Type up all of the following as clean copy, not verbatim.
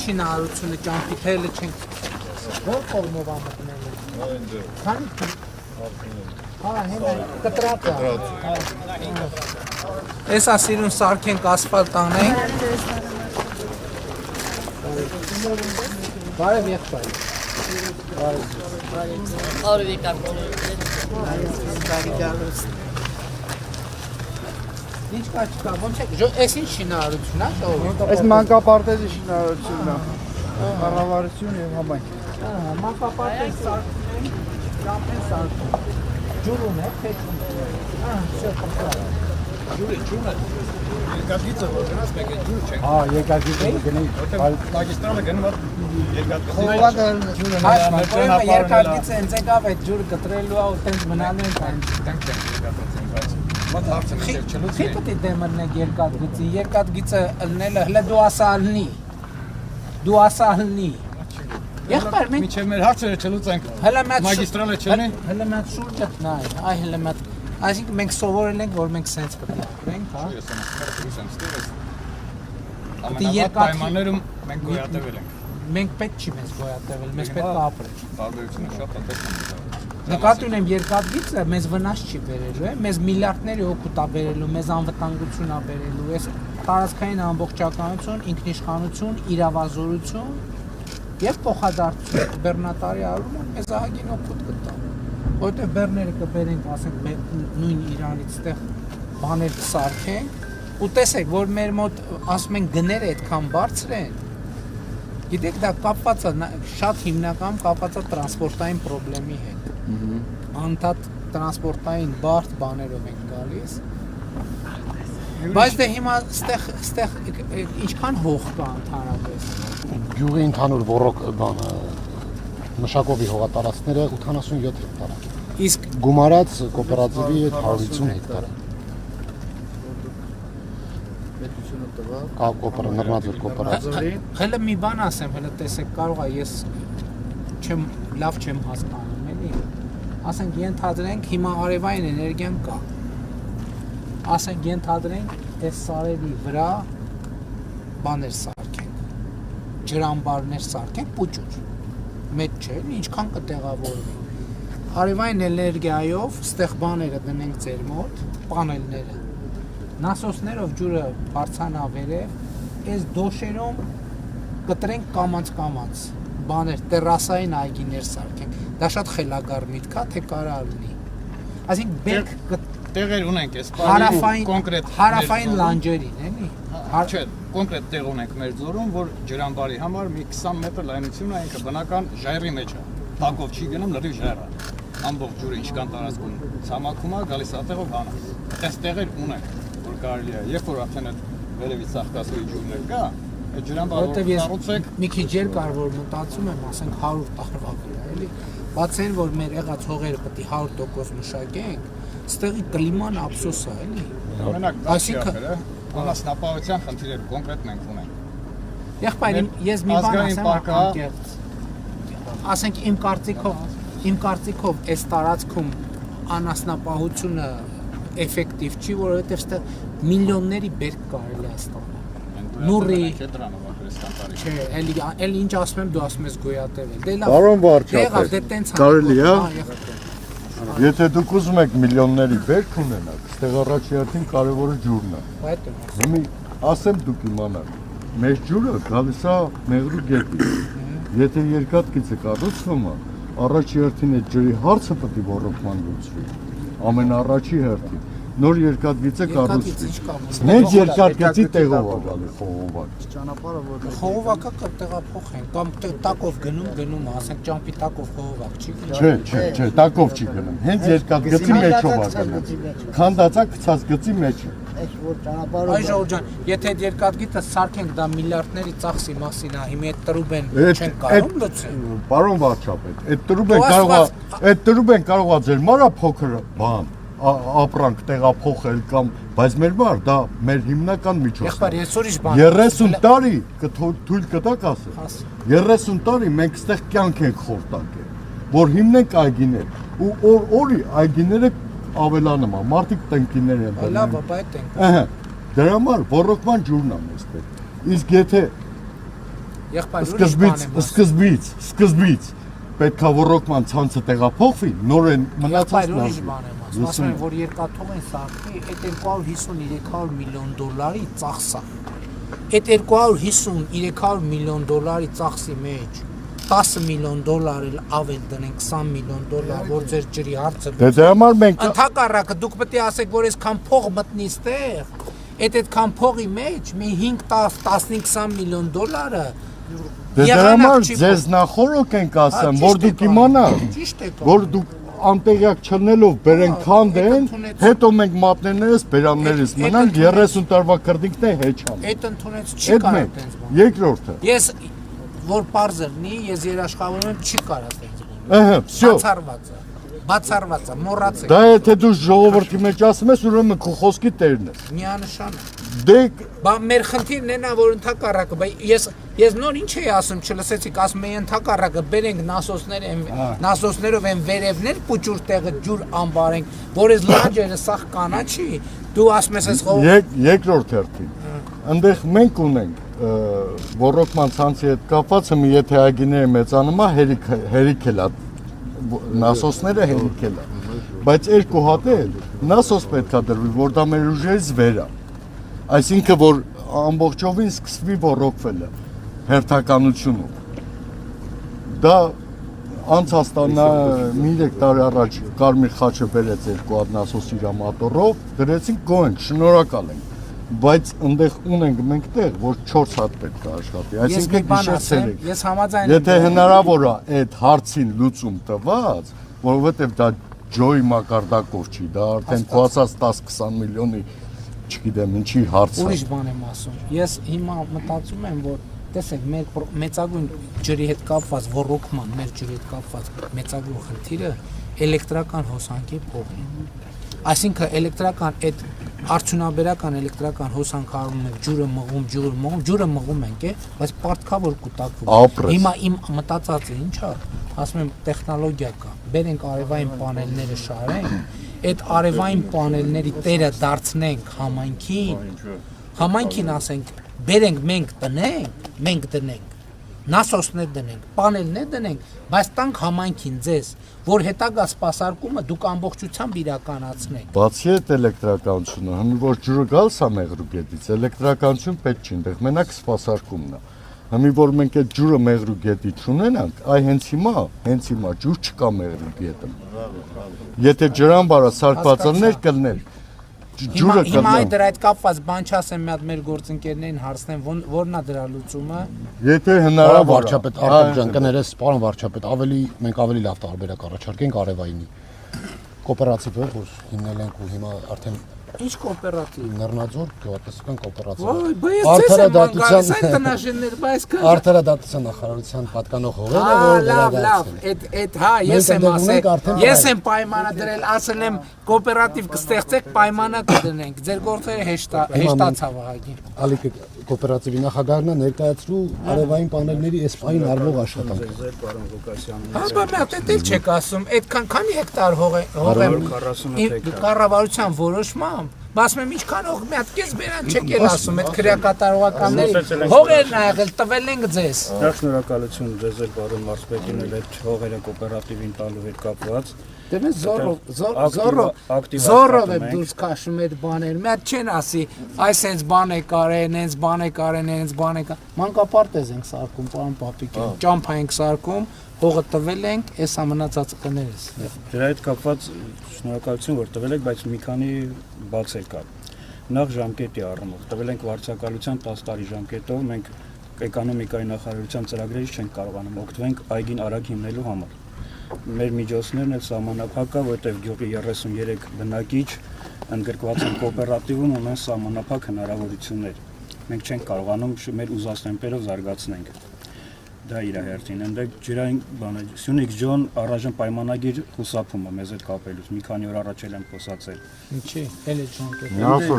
շինարարությունը ճամփի թելը չենք որ կողմով ամտնել է։ Քանի հենա կտրած։ Էս ասիրուն սարքենք ասֆալտ անենք։ Բարև եղբայր։ Բարև եկավ։ Ինչ կա չկա, ոնց է, այս ինչ շինարարություն է, ժողովուրդ։ Այս մանկապարտեզի շինարարությունն է, կառավարություն եւ համայնք։ Մանկապարտեզ սարքում են, ճամփեն սարքում։ Ջուրում է, փեչում է։ Ջուրը։ Երկաթգիծը որ գնաց մեկ է ջուր չենք։ Երկաթգիծը գնի։ Մագիստրալը գնում է երկաթգիծը։ Խողովակը ջուրը երկաթգիծը հենց եկավ այդ ջուրը կտրելու է ու տենց մնալու են այն։ Տանք չենք երկաթգիծին, բայց մոտ հարցը միշտ չլուծի։ Քիչ պետք է դեմրնեք երկաթգիծի, երկաթգիծը ըլնելը հլը դու ասա ըլնի։ Դու ասա ըլնի։ Եղբայր մենք Մինչև մեր հարցերը չլուծենք։ Մագիստրալը չունի։ Հլը մատ շուրջը նայ, այ հլը մատ այսինքն մենք սովորել ենք որ մենք սենց պետք է ապրենք, հա։ Ամենավատ պայմաններում մենք գոյատևել ենք։ Մենք պետք չի մեզ գոյատևել, մեզ պետք է ապրել։ Տարբերությունը շատ հատեսն է։ Նկատի ունեմ երկաթգիծը մեզ վնաս չի բերելու, մեզ միլիարդների օգուտ է բերելու, մեզ անվտանգություն է բերելու, այս տարածքային ամբողջականություն, ինքնիշխանություն, իրավազորություն եւ փոխադարձություն բեռնատարի առումով մեզ ահագին օգուտ կտա։ Որտեղ բեռները կբերենք, ասենք, նույն Իրանից այդտեղ բաներ կսարքենք, ու տեսեք, որ մեր մոտ ասում են գները այդքան բարձր են։ Գիտեք, դա կապված է շատ հիմնական կապված է տրանսպորտային խնդրի հետ։ Անդադ տրանսպորտային բարդ բաներով ենք գալիս։ Բայց դե հիմա ստեղ ինչքան հող կա ընդհանրապես։ Գյուղի ընդհանուր ոռոգ բանը մշակովի հողատարածքները 87 հեկտար է։ Իսկ գումարած կոոպերատիվի 150 հեկտար է։ պետությունը տվա Նռնաձոր կոոպերատիվի։ հələ մի բան ասեմ, հələ տեսեք, կարող է ես լավ չեմ հասկանում, էլի։ Ասենք ենթադրենք հիմա արևային էներգիան կա։ Ասենք ենթադրենք այս սարերի վրա բաներ սարքենք։ Ջրամբարներ սարքենք պուճուր։ Մեծ չէ, ինչքան կտեղավորվի։ Արևային էներգիայով ստեղ բաները դնենք ձեր մոտ, պանելները։ Նասոսներով ջուրը բարձրանա վերև, այս դոշերում կտրենք կամած բաներ, տերասային այգիներ սարքենք։ Դա շատ խելագար միտք է, թե կարա լինի։ Այսինքն բերք Տեղեր ունենք այս կոնկրետ հարավային լանջերին, էլի։ Չէ, կոնկրետ տեղ ունենք մեր ձորում, որ ջրամբարի համար մի 20 մետր լայնությունն է, ինքը բնական ժայռի մեջ է։ Տակով չի գնում, լրիվ ժայռ է։ Ամբողջ ջուրը ինչքան տարածքում ցամաքում է, գալիս ատեղով հանում։ Այս տեղեր ունենք, որ կարելի է, երբ որ արդեն այդ վերևից ծաղկացողի ջուրներ կա, այդ ջրամբարը կառուցեք։ Մի քիչ կար որ մտածում եմ, ասենք 100 տարվա վրա, էլի։ Բացեն որ մեր եղած հողերը պետք է 100% մշակենք, ստեղի կլիման ափսոս է, էլի։ Օրինակ, անասնապահության խնդիրները կոնկրետ մենք ունենք։ Եղբայր, ես մի բան ասեմ, ասենք իմ կարծիքով այս տարածքում անասնապահությունը էֆեկտիվ չի, որովհետև այստեղ միլիոնների բերք կարելի է ստանալ։ Նուրի չէ, էլի ինչ ասում եմ, դու ասում ես գոյատևել։ Դե լավ։ Պարոն վարչապետ, կարելի է։ Եթե դուք ուզում եք միլիոնների բերք ունենաք, այստեղ առաջի հերթին կարևորը ջուրն է։ Հիմա ասեմ դուք իմանաք, մեր ջուրը գալիս է Մեղրու գետից։ Եթե երկաթգիծը կառուցվում է, առաջի հերթին այդ ջրի հարցը պետք է ոռոգման լուծվի։ Ամենաառաջի հերթին նոր երկաթգիծը կառուցվի։ Հենց երկաթգծի տեղով է գալի խողովակ։ ճանապարհը որ Խողովակը կտեղափոխեն կամ տակով գնում, ասենք ճամփի տակով խողովակ չի գնում։ Չէ, տակով չի գնում։ Հենց երկաթգծի մեջով է գնում։ Քանդածա գցած գծի մեջ է։ այս որ ճանապարհը Այ Ժողովուրդ ջան, եթե այդ երկաթգիծը սարքենք, դա միլիարդների ծախսի մասին է, հիմա այդ տրուբեն չեն կարող լուծել։ Պարոն վարչապետ, այդ տրուբեն կարող է ձեր մարա փոքր բան ապրանք տեղափոխել կամ բայց մեր բար դա մեր հիմնական միջոցն է։ Եղբայր, ես ուրիշ բան 30 տարի թույլ կտակ ասել։ 30 տարի մենք այստեղ կյանք ենք խորտակել, որ հիմնենք այգիներ ու օրի այգիները ավելանում է, մարդիկ տնկիներ են դնում։ Լավ, ապա այդ ենք։ Ահա, դրա համար ոռոգման ջուրն է մեզ պետք։ Իսկ եթե Սկզբից պետք է ռոռոկման ցանցը տեղափոխվի, նորեն մնացածն ասում եմ, որ երկաթող են սարքի, այդ 250-300 միլիոն դոլարի ծախսա։ Այդ 250-300 միլիոն դոլարի ծախսի մեջ 10 միլիոն դոլար էլ ավել դնենք 20 միլիոն դոլար, որ ձեր ջրի հարցը Դե համար մենք ընդհակառակը դուք պետք է ասեք, որ այսքան փող մտնի ստեղ, այդքան փողի մեջ մի 5-10-15-20 միլիոն դոլարը Դե համար ձեզ նախորոք ենք ասեմ, որ դուք իմանաք, որ դուք անտեղյակ չլնելով բերեն քանդեն, հետո մենք մատներներս, բերաններս մնանք 30 տարվա կրդինքն է հեչան։ Այդ ընդունեց չի կարա այդպես բան։ Երկրորդը։ Ես որ բարձրնի, ես երաշխավորում եմ չի կարա այդպես բան։ Ահա, всё։ Բացառված է, մոռացեք։ Դա եթե դու ժողովրդի մեջ ասում ես, ուրեմն քո խոսքի տերն ես։ Միանշան։ Դե Բա մեր խնդիրն է նա, որ ընդհակառակը, բա ես նոր ինչ էի ասում, չլսեցիք, ասում էի ընդհակառակը բերենք նասոսներով են վերևներ պուճուր տեղը ջուր ամբարենք, որ այս լանջերը սախ կանաչի, դու ասում ես երկրորդ հերթին։ Այնտեղ մենք ունենք ռոռոկման ցանցի հետ կապված, եթե այգիները մեծանում է, հերիք էլ է նասոսները հերիք էլ է, բայց երկու հատ էլ նասոս պետք է դրվի, որ դա մեր ուժերից վեր է, այսինքն որ ամբողջովին սկսվի ռոռոկվելը հերթականությունում, դա անցած մի 3 տարի առաջ Կարմիր խաչը բերեց երկու հատ նասոս իր մատորով, դրեցինք գոհենք, շնորհակալ ենք, բայց այնտեղ ունենք մենք տեղ, որ 4 հատ պետք է աշխատի, այսինքն գիշեր-ցերեկ։ Ես համաձայն եմ։ Եթե հնարավոր է այդ հարցին լուծում տված, որովհետև դա ջոյի մակարդակով չի, դա արդեն քոսած 10-20 միլիոնի, չգիտեմ, ինչի հարց է։ Ուրիշ բան եմ ասում։ Ես հիմա մտածում եմ, որ տեսեք, մեր մեծագույն ջրի հետ կապված ռոռոկման, մեր ջրի հետ կապված մեծագույն խնդիրը էլեկտրական հոսանքի փողն է։ Այսինքն էլեկտրական այդ արդյունաբերական էլեկտրական հոսանքարում ենք ջուրը մղում ենք, բայց պարտքավոր կուտակվում։ Հիմա իմ մտածածը ինչ է, ասում եմ տեխնոլոգիա կա, բերենք արևային պանելները շարենք, այդ արևային պանելների տերը դարձնենք համայնքին ասենք, բերենք մենք դնենք, նասոսներ դնենք, պանելներ դնենք, բայց տանք համայնքին ձեզ, որ հետագա սպասարկումը դուք ամբողջությամբ իրականացնեք։ Բացի այդ էլեկտրականությունը, հնի որ ջուրը գալիս է մեղրուգետից, էլեկտրականություն պետք չի, այնտեղ մենակ սպասարկումն է։ Հնի որ մենք այդ ջուրը մեղրուգետի չունենանք, այ հենց հիմա ջուր չկա մեղրուգետը։ Եթե ջրամբարը սարկված լիներ կլներ, ջուրը կլներ։ Հիմա դրա հետ կապված բան չասեմ, մի հատ մեր գործընկերներին հարցնեմ, որն է դրա լուծումը։ Եթե հնարավոր վարչապետ Արտակ ջան, կներես, պարոն վարչապետ, մենք ավելի լավ տարբերակ առաջարկենք արևայինի կոոպերատիվը, որ հիմնել ենք ու հիմա արդեն Ինչ կոոպերատիվ։ Լեռնաձոր գյուղատնտեսական կոոպերատիվ։ Արդարադատության նախարարության պատկանող հողերը, որ լավ, այդ հա, ես եմ պայմանը դրել, ասել եմ կոոպերատիվ կստեղծեք, պայմանը կդնենք, ձեր գործերը հեշտացավ ահագին։ Ալիքը կոոպերատիվի նախագահն է ներկայացրու արևային պանելների այս պահին արվող աշխատանքը։ Հա, բայց դա էլ չեք ասում, այդքան քանի հեկտար հող է կառավարության որոշմամբ, ասում եմ ինչքան հող մի հատ կես բերան չեք էլ ասում, այդ քրեակատարողականների հողերն ա եղել, տվել ենք ձեզ։ Շնորհակալություն ձեզ էլ պարոն Մարսպետին էլ այդ հողերը կոոպերատիվին տալու հետ կապված։ Դե զորով է դուրս քաշում այդ բաները։ Մի հատ չեն ասի, այս հենց բան է կարեն, հենց բան է կարեն, հենց բան է կարեն։ Մանկապարտեզ ենք սարքում, պարոն Պապիկյան, ճամփա ենք սարքում, հողը տվել ենք, էսա մնացած կներես։ Դրա հետ կապված շնորհակալություն որ տվել եք, բայց մի քանի բացեր կա։ Նախ ժամկետի առումով տվել ենք վարչակալության 10 տարի ժամկետով, մենք էկոնոմիկայի նախարարության ծրագրերից չենք կարողանում օգտվենք այգին արագ հիմնելու համար։ Մեր միջոցներն էլ սահմանափակ է, որտեղ գյուղի 33 բնակիչ ընդգրկված են կոոպերատիվում ունեն սահմանափակ հնարավորություններ։ Մենք չենք կարողանում մեր ուզած տեմպերով զարգացնենք։ Դա իր հերթին, այնտեղ ջրային բանը Սյունիք Ջոն առայժմ պայմանագիր խուսափում է մեզ հետ կապելուց, մի քանի օր առաջ էլ եմ խոսացել։ Ինչի, էլ է ճանկետ։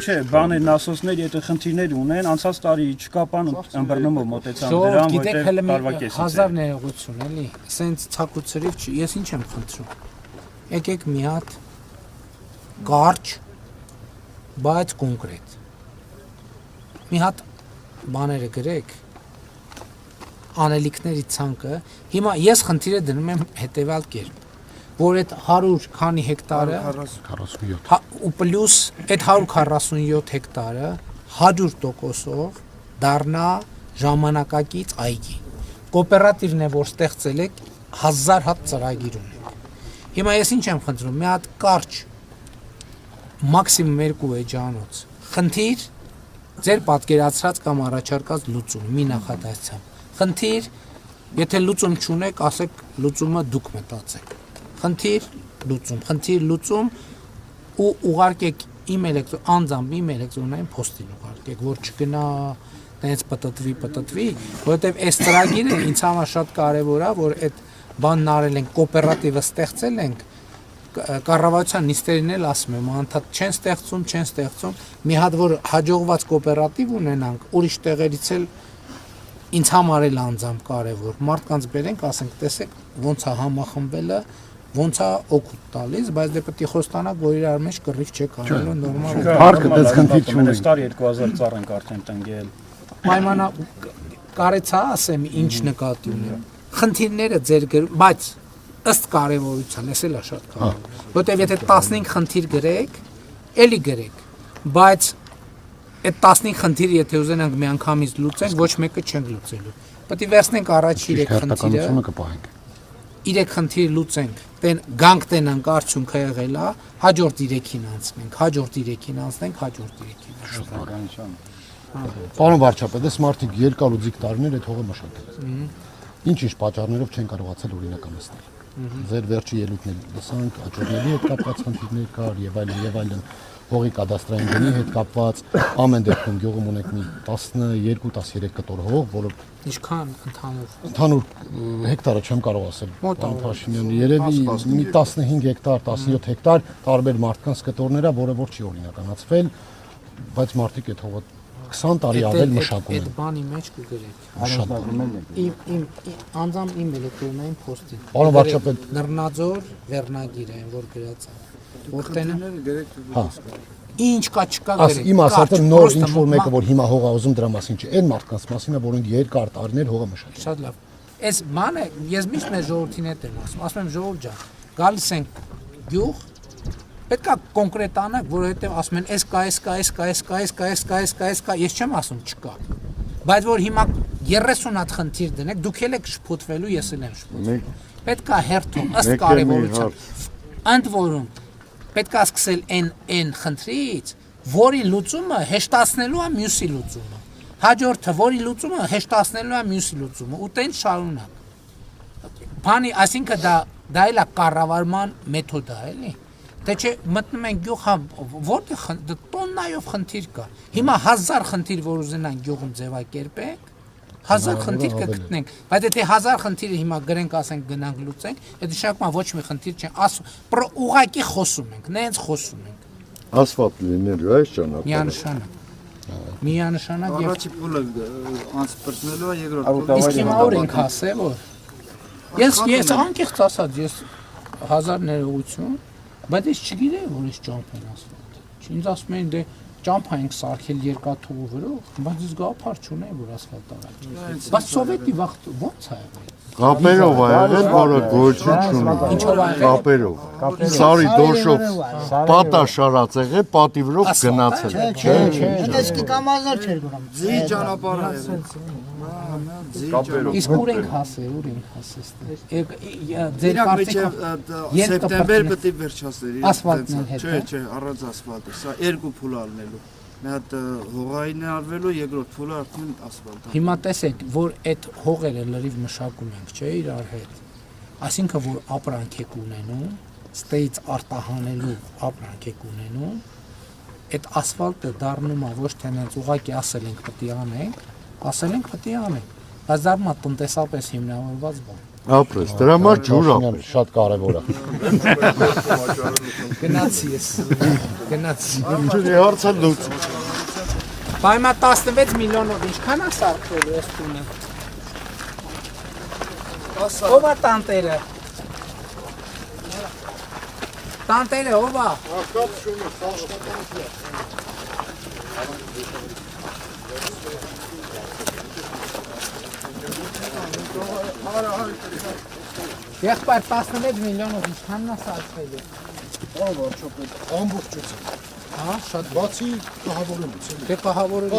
Չէ, բաներ նասոսներ, եթե խնդիրներ ունեն, անցած տարի չկա բան ըմբռնումով մոտեցան դրան, որտեղ տարվա կեսից։ Հազար ներողություն, էլի, սենց ցակուցրիվ չի, ես ինչ եմ խնդրում։ Եկեք մի հատ կարճ, բայց կոնկրետ։ Մի հատ բաները գրեք անելիքների ցանկը, հիմա ես խնդիրը դնում եմ հետեւյալ կերպ, որ այդ 100 քանի հեկտարը 47 ու պլյուս այդ 147 հեկտարը 100%-ով դառնա ժամանակակից այգի։ Կոոպերատիվն է, որ ստեղծել է 1000 հատ ծրագիր ունենք։ Հիմա ես ինչ եմ խնդրում, մի հատ կարճ մաքսիմում 2 էջանոց։ Խնդիր ձեր պատկերացրած կամ առաջարկած լուծում մի նախադասությամբ։ Խնդիր, եթե լուծում չունեք, ասեք լուծումը դուք մտածեք։ Խնդիր, լուծում ու ուղարկեք իմ անձամբ իմ էլեկտրոնային փոստին ուղարկեք, որ չգնա տենց պտտվի, որովհետև այս ծրագիրը ինձ համար շատ կարևոր է, որ այդ բանն արել ենք, կոոպերատիվը ստեղծել ենք, կառավարության նիստերին էլ ասում եմ, անդադ չեն ստեղծում, մի հատ որ հաջողված կոոպերատիվ ունենանք, ուրիշ տեղերից էլ ինձ համար էլ անձամբ կարևոր, մարդկանց բերենք, ասենք, տեսեք, ոնց է համախմբելը, ոնց է օգուտ տալիս, բայց դե պետք է խոստանաք, որ իրար մեջ կռիվ չեք անելու նորմալ։ Парքը դες խնդիր չունի։ Ստար 2000 ծառ ենք արդեն տնկել։ Պայմանա կարեցա ասեմ ինչ նկատի ունեմ։ Խնդիրները ձեր բայց ըստ կարևորության, էս էլ է շատ կարևոր։ Որտեւ եթե 15 խնդիր գրեք, էլի գրեք, բայց այդ 15 խնդիրը եթե ուզենանք միանգամից լուծենք, ոչ մեկը չենք լուծելու։ Պետք է վերցնենք առաջ 3 խնդիրը, կպահենք։ 3 խնդիր լուծենք, տեն գանք տենանք արդյունքը եղել է, հաջորդ 3-ին անցնենք, հաջորդ 3-ին անցնենք։ Պարոն վարչապետ, այս մարդիկ երկար ու ձիգ տարիներ այդ հողը մշակել։ Ինչ պատճառներով չեն կարողացել օրինականացնել։ Ձեր վերջի ելույթն էլ լսանք, աճուրների հետ կապված խնդիրներ կար եւ այլն, հողի կադաստրային գնի հետ կապված, ամեն դեպքում գյուղում ունենք մի 12-13 կտոր հող, որը Ինչքան ընդհանուր հեկտարը չեմ կարող ասել։ Պարոն Փաշինյան, երևի մի 15 հեկտար, 17 հեկտար տարբեր մարդկանց կտորներ է, որը որ չի օրինականացվել, բայց մարդիկ այդ հողը 20 տարի ավել մշակում են։ Այդ բանի մեջ կգրեք։ Իմ անձամբ իմ էլեկտրոնային փոստին։ Պարոն վարչապետ, Նռնաձոր վերնագիր են, որ գրած է։ Որտեն հա։ Ինչ կա չկա Աս գրեք։ իմ ասածը նոր ինչ որ մեկը որ հիմա հողա ուզում դրա մասին չի, այն մարդկանց մասին է, որոնք երկար տարիներ հողը մշակել։ Շատ լավ։ Այս բանը ես միշտ մեր ժողովրդին հետ եմ ասում եմ ժողովուրդ ջան, գալիս ենք գյուղ, պետք է կոնկրետ անեք, որովհետև ասում են էս կա, ես չեմ ասում չկա։ Բայց որ հիմա 30 հատ խնդիր դնեք, դուք էլ եք շփոթվելու, ես էլ եմ շփոթվելու։ Պետք է հերթում ըստ կարևորության։ Ընդ որում պետք է սկսել այն խնդրից, որի լուծումը հեշտացնելու է մյուսի լուծումը։ Հաջորդը, որի լուծումը հեշտացնելու է մյուսի լուծումը, ու տեն շարունակ։ Բանի, այսինքն դա էլ է կառավարման մեթոդ է, էլի։ Թե չէ մտնում են գյուղ, որտեղ տոննայով խնդիր կա։ Հիմա 1000 խնդիր, որ ուզենան գյուղում ձևակերպենք, 1000 խնդիր կգտնենք, բայց եթե 1000 խնդիրը հիմա գրենք, ասենք գնանք լուծենք, այդ նշանակում է ոչ մի խնդիր չեն, ուղղակի խոսում ենք, նենց խոսում ենք։ Ասֆալտ լինելու է ճանապարհը։ Միանշանակ եւ Առաջի փուլը անցպրծնելու է, երկրորդ իսկ հիմա որ ենք ասել, որ ես անկեղծ ասած, ես 1000 ներողություն, բայց ես չգիտեի, որ ես ճամփ են ասֆալտ։ Ինձ ասում էին դե ճամփա ենք սարքել երկաթուղու վրով, բայց ես գաղափար չունեի, որ ասֆալտ արած։ Բայց սովետի վաղ ոնց է եղել։ Կապերով ա եղել, որը գոյություն չունի։ Ինչով ա եղել։ Կապերով։ Սարի դոշով պատա շարած եղել, պատի վրով գնացել։ Չէ։ Դեսկի կամազներ չէր գնում։ ձի ճանապարհը Իսկ ուր ենք հասել։ Ձեր կարծիքով սեպտեմբեր պետք է վերջացնել։ Ասֆալտն էլ հետ, Չէ, առանց ասֆալտի։ Սա երկու փուլ ալնելու։ Մի հատ հողային է արվելու, երկրորդ փուլը արդեն ասֆալտ։ Հիմա տեսեք, որ այդ հողերը լրիվ մշակում ենք, չէ, իրար հետ։ Այսինքն որ ապրանք եք ունենում, ստեից արտահանելու ապրանք եք ունենում, այդ ասֆալտը դառնում է ոչ թե նենց ուղղակի ասել ենք պետք է անենք, բայց դառնում է տնտեսապես հիմնավորված բան։ Ապրես, դրա համար ջուր ապրես։ Շատ կարևոր է։ Գնացի ես։ Գնացի։ Ջուրի հարցը լուծ։ Բայմա 16 միլիոնով ինչքան է սարքվելու այս տունը։ Ո՞վ է տանտերը։ Տանտերը ո՞վ է։ Ակապ շունը, Եղբայր 11 միլիոնով ինչքանն է սարքվել։ Պարոն վարչապետ, ամբողջությամբ։ Հա, շատ Բացի կահավորելուց։ դե կահավորել։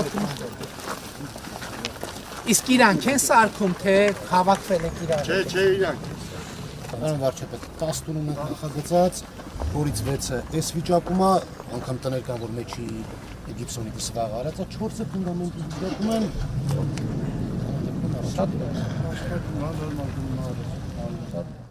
Իսկ իրանք են սարքում, թե հավաքվել եք իրար։ Չէ, իրանք։ Պարոն վարչապետ, 10 տուն ունենք նախագծած, որից 6-ը այս վիճակում է, անգամ տներ կան, որ մեջի գիպսոնի դսվաղ արած է, 4-ը ֆունդամենտի վիճակում են։ Շատ Շատ